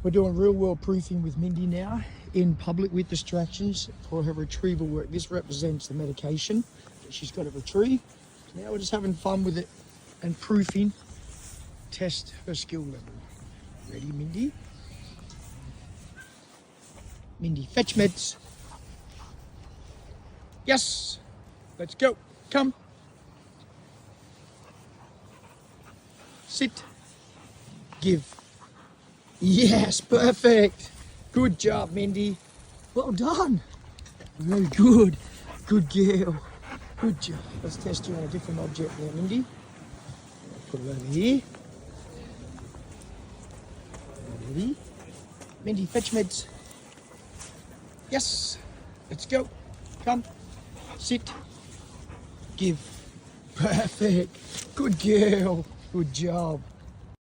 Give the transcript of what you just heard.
We're doing real world proofing with Mindy now in public with distractions for her retrieval work. This represents the medication that she's got to retrieve. Now we're just having fun with it and proofing, test her skill level. Ready, Mindy? Mindy, fetch meds. Yes, let's go. Come. Sit. Give. Yes, perfect. Good job, Mindy. Well done. Very good. Good girl. Good job. Let's test you on a different object there, Mindy. Put it over here. Ready? Mindy, fetch meds. Yes. Let's go. Come. Sit. Give. Perfect. Good girl. Good job.